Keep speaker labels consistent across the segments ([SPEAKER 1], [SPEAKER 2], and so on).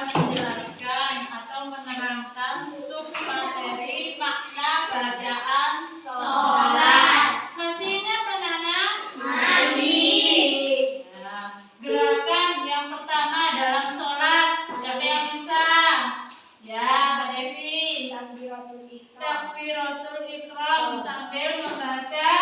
[SPEAKER 1] menjelaskan atau menerangkan submateri makna bacaan sholat. Masih ingat anak-anak?
[SPEAKER 2] Masih.
[SPEAKER 1] Ya. Gerakan yang pertama dalam sholat, siapa yang bisa? Ya, Mbak Devi. Takbiratul Ihram sambil membaca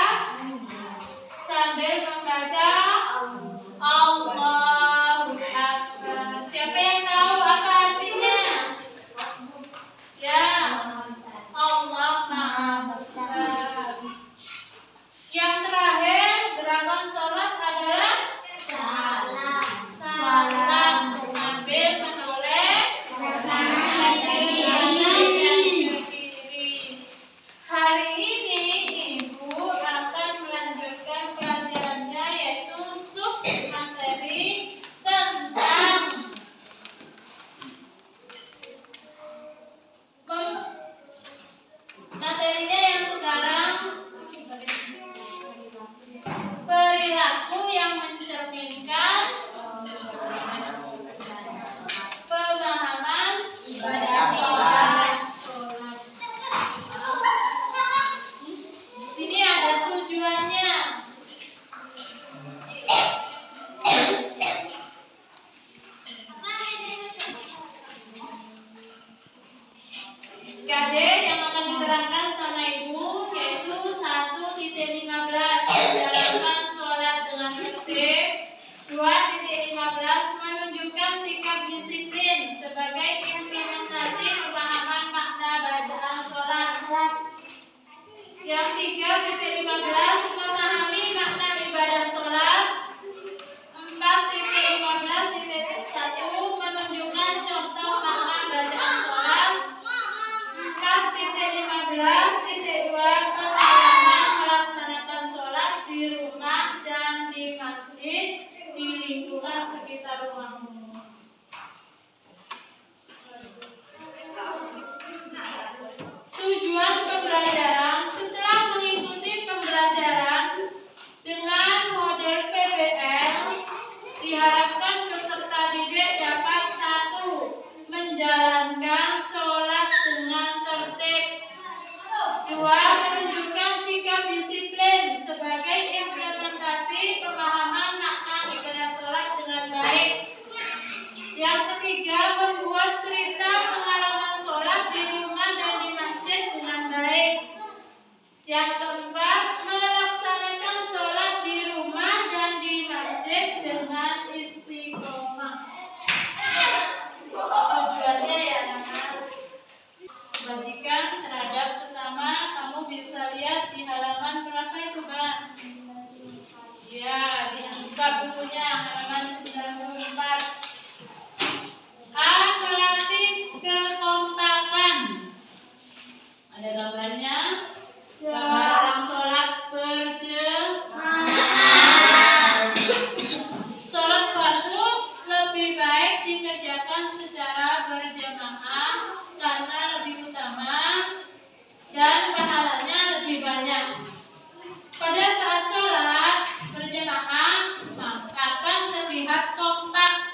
[SPEAKER 1] Allahu Akbar. Siapa yang tahu apa artinya? Ya, Allah Maha Besar. Yang terakhir gerakan sholat adalah salam sambil menoleh kanan dan kiri. Hari ini Ibu akan melanjutkan pelajarannya, yaitu submateri tentang materinya yang sekarang perilaku yang mencerminkan pemahaman ibadah sholat. Di sini ada tujuannya. KD yang akan diterangkan sama Ibu yaitu 1.15 menjalankan sholat dengan tertib. 2.15 menunjukkan sikap disiplin sebagai implementasi pemahaman makna bacaan sholat. Yang 3.15 memahami makna ibadah sholat. 4.15.1 menunjukkan contoh makna bacaan sholat. 4.15.2 pengalaman melaksanakan sholat di rumah dan di masjid di lingkungan sekitar rumahmu. Tujuan pembelajaran. Setelah mengikuti pembelajaran dengan model PBL, diharapkan peserta didik dapat 1. Menjalankan sholat dengan tertib. 2. Menunjukkan sikap disiplin sebagai implementasi pemahaman makna ibadah sholat dengan baik. Yang ketiga, membuat cerita pengalaman sholat di rumah dan di masjid dengan baik. Yang keempat, melaksanakan sholat di rumah dan di masjid dengan istiqomah. Tujuannya ya anak-anak, kebajikan terhadap sesama. Kamu bisa lihat di halaman berapa itu, Bang? Ya, dibuka bukunya halaman 94. A. Melatih kekompakan. Ada gambarnya? Gambar orang sholat berjamaah. Sholat fardu lebih baik dikerjakan secara berjamaah karena lebih utama dan pahalanya lebih banyak. Pada saat sholat berjamaah akan terlihat kompak.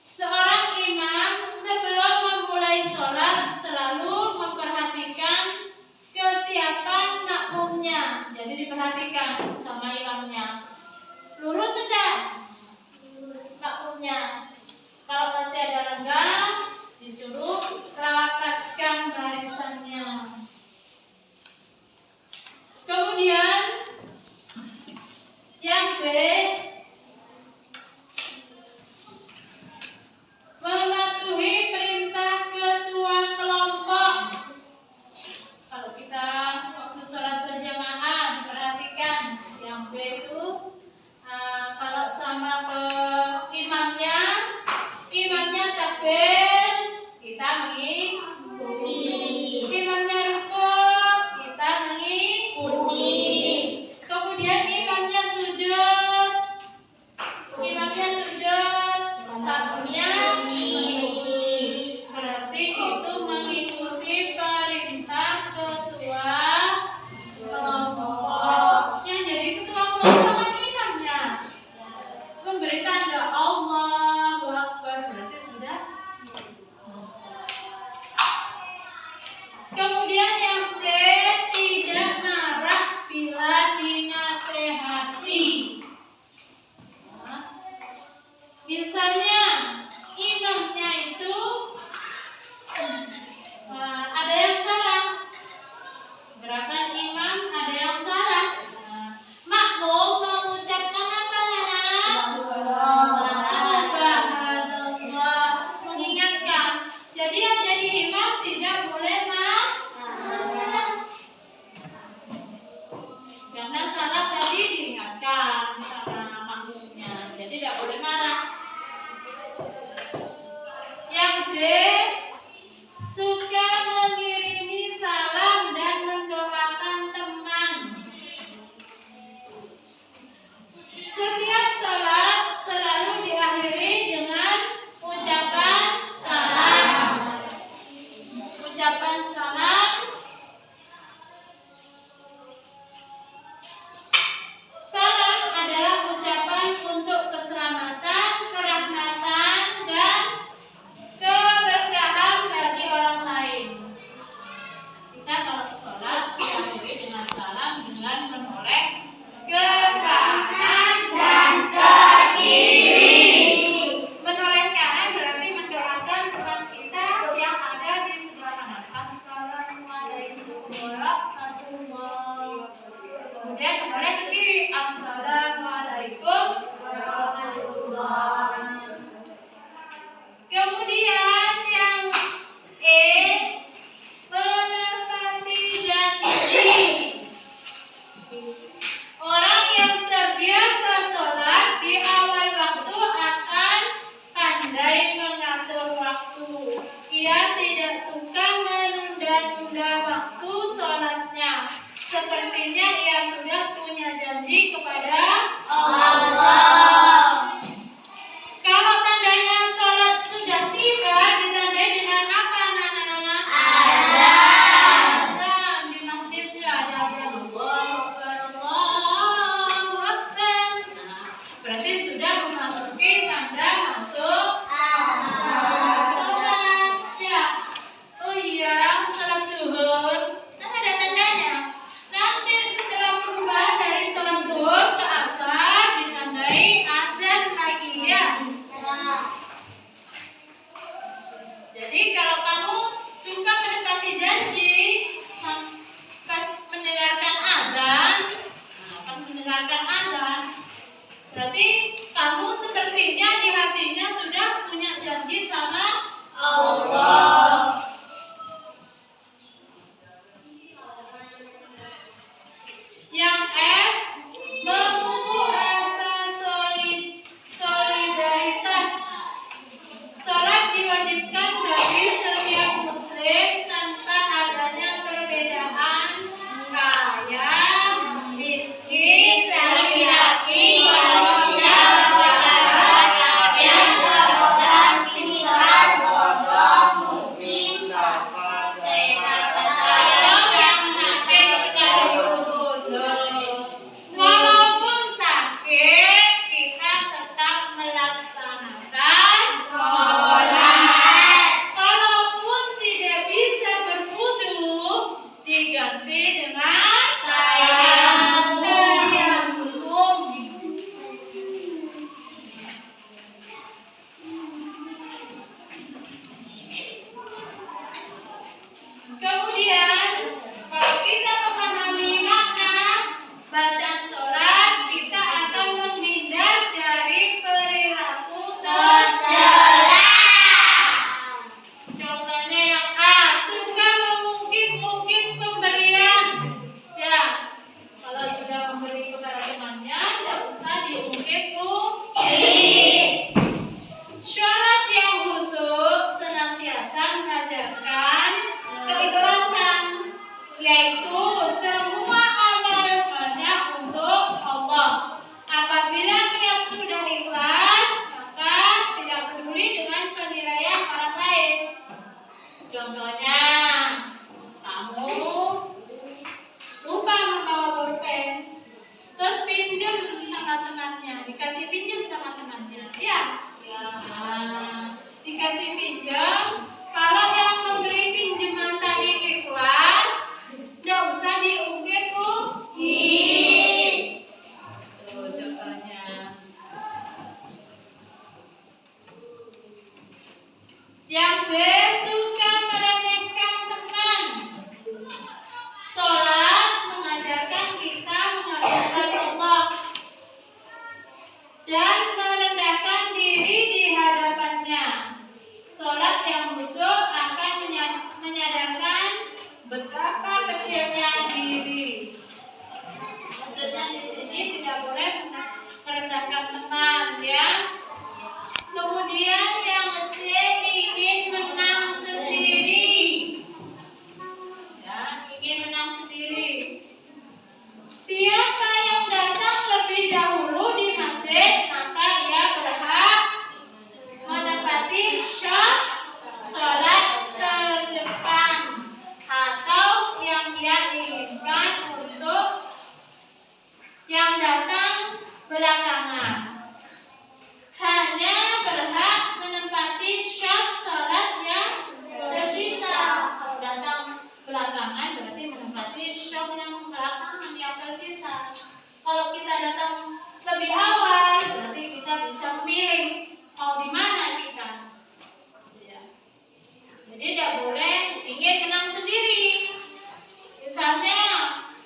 [SPEAKER 1] Seorang imam sebelum memulai sholat selalu memperhatikan kesiapan makmumnya. Jadi diperhatikan sama imamnya. Lurus sudah makmumnya. Kalau masih ada renggang, disuruh rapatkan barisannya. Kemudian yang B, mematuhi perintah ketua kelompok. Kalau kita waktu sholat berjamaah, perhatikan yang B itu kalau sama ke imamnya takbir, kita mengikuti. Imamnya rukuk, kita mengikuti. Kemudian imamnya sujud, makmumnya mengikuti. Berarti itu mengikuti perintah ketua kelompok. Yang jadi ketua kelompok kan imamnya. Memberi tanda Allahu Akbar. misalnya imamnya itu ada yang salah, gerakan imam ada yang salah. Makmum mengucapkan apa, Nana? Subhanallah, mengingatkan. Jadi yang jadi imam tidak boleh karena salah tadi diingatkan sama makmumnya, jadi tidak boleh marah. Yang D, suka mengirimi salam dan mendoakan teman. Setiap salat selalu diakhiri dengan ucapan salam. Ucapan salam adalah ucapan untuk keselamatan, kerahmatan, dan keberkahan bagi orang lain. Kita kalau sholat diakhiri dengan salam dengan menoleh ke kanan dan ke kiri. Menoleh kanan berarti mendoakan teman kita yang ada di sebelah kanan. Assalamualaikum warahmatullahi wabarakatuh. Kemudian menoleh ke kiri. Assalamualaikum warahmatullahi wabarakatuh. Kemudian yang E, menepati janji. Orang yang terbiasa sholat di awal waktu akan pandai mengatur waktu. Ia tidak suka menunda-nunda waktu sholatnya. Sepertinya ia sudah punya janji kepada Allah. Kalau tandanya sholat sudah tiba, ditandai dengan apa, Nana? Azan. Di masjidnya ada Allahu Akbar, Allahu Akbar. Berarti sudah memasuki tanda masuk sholat. Ya. Oh iya, sholat zuhur. Nah, ada tandanya. Nanti setelah perubahan dari sholat zuhur ke asar ditandai adzan lagi, ya. Jadi kalau kamu suka menepati janji pas mendengarkan adzan, berarti kamu sepertinya di hatinya sudah punya janji sama Allah. Yang F, memupuk rasa solidaritas. Sholat diwajibkan bagi setiap muslim tanpa adanya perbedaan kaya, miskin, laki-laki, wanita, perempuan, pintar, bodoh, muslim, sehat, yang sakit sekalipun. Walaupun sakit, kita tetap melaksanakan sholat. Kalaupun tidak bisa berwudu, diganti dengan tayamum. Kemudian, kalau kita memahami makna bacaan sholat, kita akan menghindar dari perilaku tercela. Contohnya yang A, suka mengungkit-ungkit pemberian. Ya, kalau sudah memberi kepada temannya, tidak usah diungkit-ungkit. Sholat yang khusyuk senantiasa mengajarkan keikhlasan, yaitu semua amal hanya untuk Allah. Apabila niat sudah ikhlas, maka tidak peduli dengan penilaian orang lain. Contohnya, kamu lupa membawa pulpen, terus pinjam sama temannya, dikasih pinjam sama temannya, ya? Nah, dikasih pinjam. Kalau yang memberi pinjaman tadi ikhlas, tidak usah diungkit-ungkit. Tuh contohnya. kebaikan. Ya. Jadi tidak boleh ingin menang sendiri. Misalnya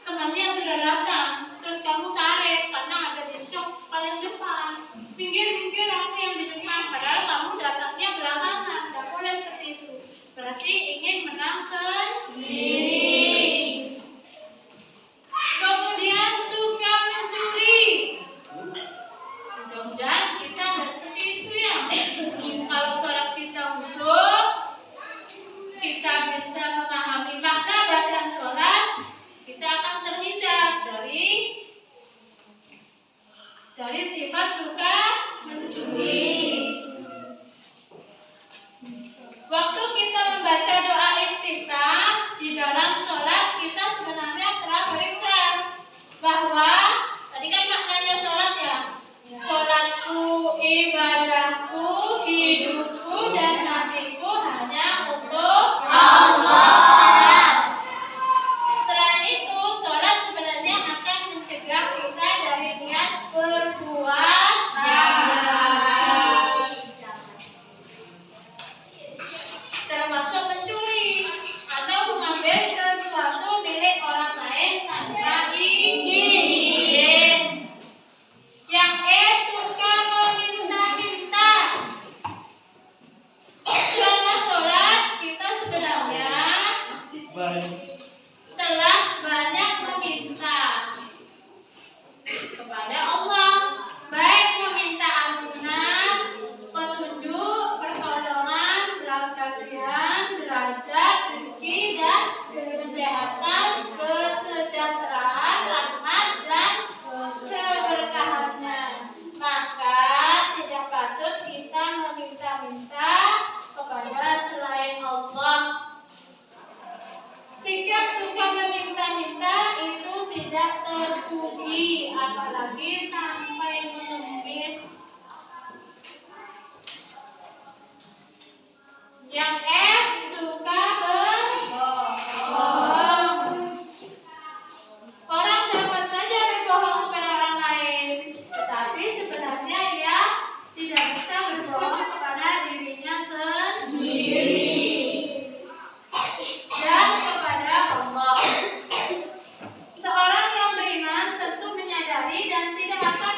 [SPEAKER 1] temannya sudah datang, terus kamu tarik karena ada di shock paling depan. Pinggir aku yang di depan, padahal kamu datangnya belakangan. Tidak boleh seperti itu. Berarti ingin menang sendiri. Kemudian suka mencuri. Mudah-mudahan kita nggak seperti itu ya. Kalau sholat kita khusyuk, kita bisa memahami makna bacaan sholat, kita akan terhindar dari sifat suka mencuri. Waktu kita membaca doa iftitah di dalam sholat, kita sebenarnya telah berikrar bahwa tadi kan maknanya sholat ya, sholatku, ibadahku, hidupku dan matiku hanya untuk Allah. Selain itu, sholat sebenarnya akan mencegah kita dari niat berbuat jahat, termasuk mencuri atau mengambil sesuatu milik orang lain tanpa izin. Yang suka meminta-minta. Selama sholat kita sebenarnya telah banyak meminta kepada Allah, baik meminta ampunan, petunjuk, pertolongan, belas kasihan, derajat, rezeki dan kesehatan, kesejahteraan, rahmat dan keberkahannya. Maka tidak patut kita meminta-minta kepada selain Allah. Sikap suka meminta-minta itu tidak terpuji, apalagi sampai mengemis. Yang suka berbohong. Orang dapat saja berbohong kepada orang lain, tetapi sebenarnya ia tidak bisa berbohong kepada dirinya sendiri dan kepada Allah. Seorang yang beriman tentu menyadari dan tidak akan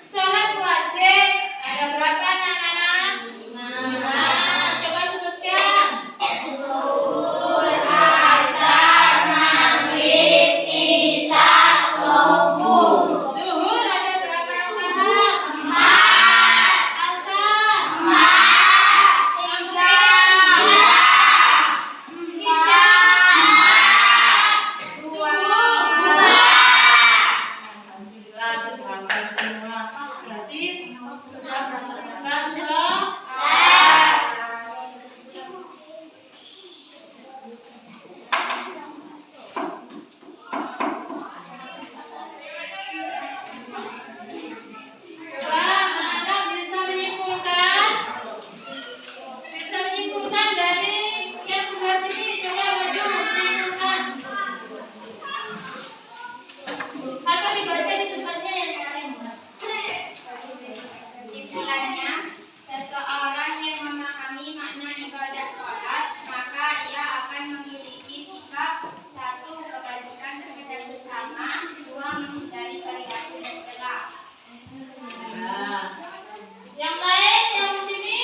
[SPEAKER 1] Sholat wajib ada berapa anak? 5. Coba sebutkan.
[SPEAKER 2] Zuhur, asar, maghrib, isya, subuh.
[SPEAKER 1] Zuhur ada berapa rakaat?
[SPEAKER 2] 4.
[SPEAKER 1] Asar
[SPEAKER 2] 4. 3.
[SPEAKER 1] Isya 4. Subuh 2. Alhamdulillah sudah hafal semua. Berarti sudah melaksanakan sholat. Coba anak-anak bisa menyimpulkan? Bisa menyimpulkan dari yang sebelah sini. Coba maju menyimpulkan. Atau dibaca di tempatnya yang lain.
[SPEAKER 2] Kesimpulannya, seseorang yang memahami makna ibadah sholat, maka ia akan memiliki sikap 1. Kebajikan terhadap sesama, 2. Menghindari perilaku tercela.
[SPEAKER 1] Nah, yang lain yang sini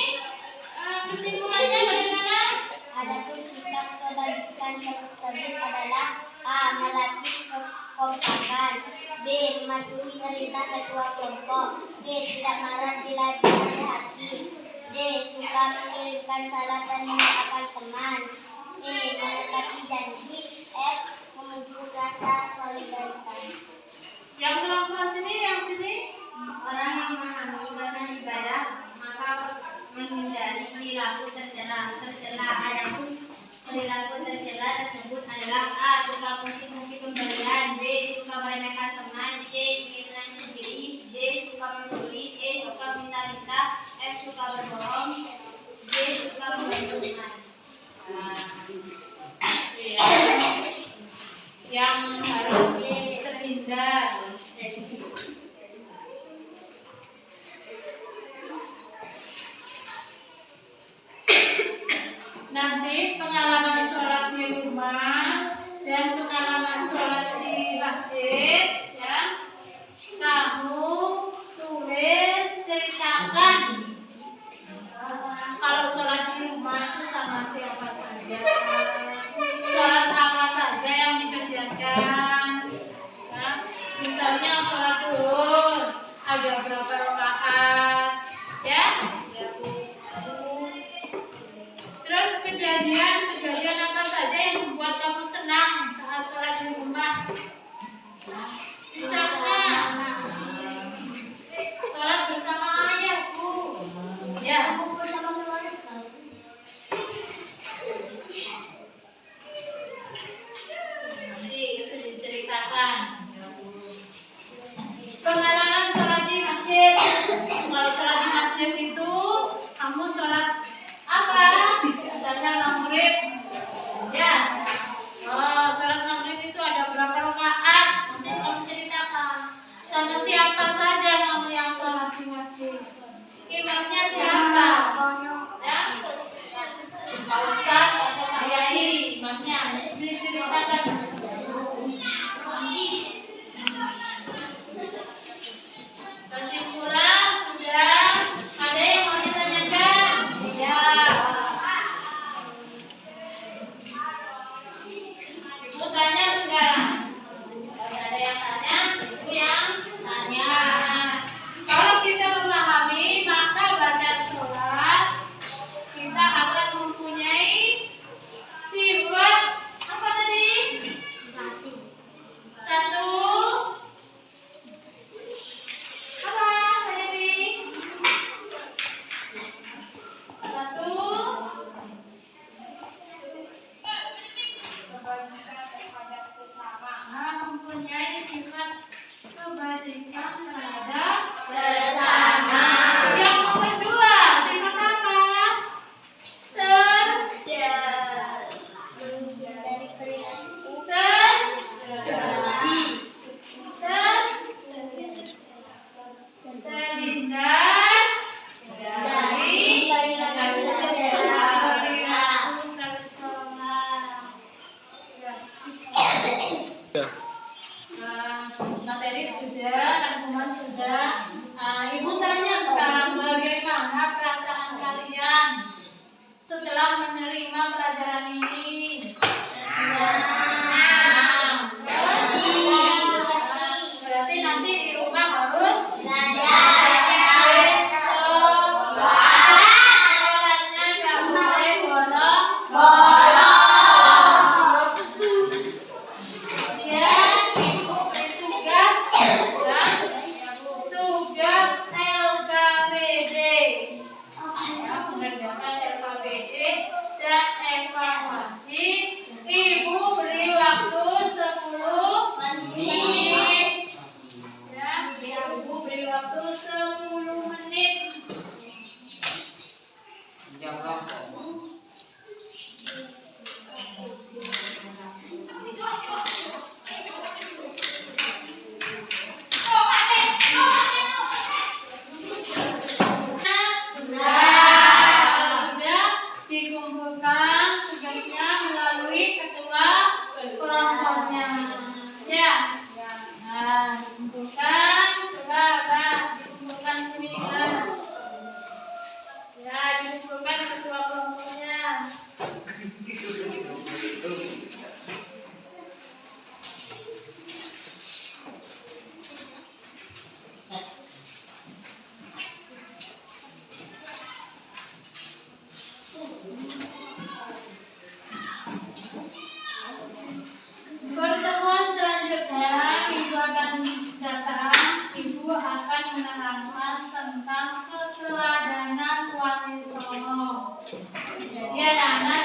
[SPEAKER 1] kesimpulannya bagaimana?
[SPEAKER 2] Adapun sikap kebajikan tersebut adalah A. Melatih kekompakan, B. mematuhi perintah ketua kelompok, C. Tidak marah bila dinasihati, D. Suka mengirimkan salam dan mendoakan teman, E. Menepati janji, F. Memupuk rasa solidaritas.
[SPEAKER 1] Yang kelompok sini, yang sini.
[SPEAKER 2] Orang yang memahami makna ibadah maka menghindari perilaku tercela. Adapun perilaku tercela tersebut adalah A. Suka mungkin pemberian, B. Suka meremehkan teman, C. ingin menang sendiri, D. Suka mencuri, E. Suka minta-minta, F. Suka berbohong, D. Suka membantu teman.
[SPEAKER 1] Nah, yang harus terhindar. Nanti pengalaman sholat di rumah dan pengalaman sholat di masjid, ya, kamu tulis ceritakan. Kalau sholat di rumah itu sama siapa saja, sholat apa saja yang dikerjakan, ya. Misalnya sholat zuhur ada berapa rakaat, ya. Terus kejadian apa saja yang membuat kamu senang saat sholat di rumah? Misalnya sholat bersama ayahku, ya. Nanti itu diceritakan. Pengalaman sholat di masjid. Kalau sholat di masjid itu kamu sholat apa? Misalnya maghrib, ya. Oh, sholat maghrib itu ada berapa rakaat? Nanti kamu ceritakan. Sama siapa saja kamu yang sholat di masjid? Imamnya siapa? Ya, Pak Ustadz atau Pak Yai? Imamnya diceritakan. Kesimpulan sudah. Ada yang mau ditanyakan?
[SPEAKER 2] Ya.
[SPEAKER 1] Ibu tanya sekarang. Kalau ada yang tanya, ibu yang
[SPEAKER 2] Tanya.
[SPEAKER 1] Nah, kalau kita memahami makna bacaan sholat, kita akan mempunyai sifat apa tadi?
[SPEAKER 2] Mati.
[SPEAKER 1] 1. Apa Mbak Dewi? 1. Mempunyai sifat kebajikan terhadap
[SPEAKER 2] Sesama.
[SPEAKER 1] yang nomor 2, sifat apa?
[SPEAKER 2] Menghindari perilaku
[SPEAKER 1] terhindar dari perilaku tercela. Materi sudah, rangkuman sudah. setelah menerima pelajaran ini? Berarti nanti di rumah harus sholatnya nggak boleh bolong-bolong. Kemudian ibu beri tugas, tugas LKPD, mengerjakan LKPD dan evaluasi. Ibu beri waktu 10 menit. Ya, ibu beri waktu 10 menit. Sudah dikumpulkan tugasnya melalui ketua kelompoknya. Ya. Nah, dikumpulkan. Coba dikumpulkan sini kan. Ya, dikumpulkan ketua kelompoknya. Pertemuan selanjutnya ibu akan datang. Ibu akan menerangkan tentang keteladanan wali songo. Jadi anak-anak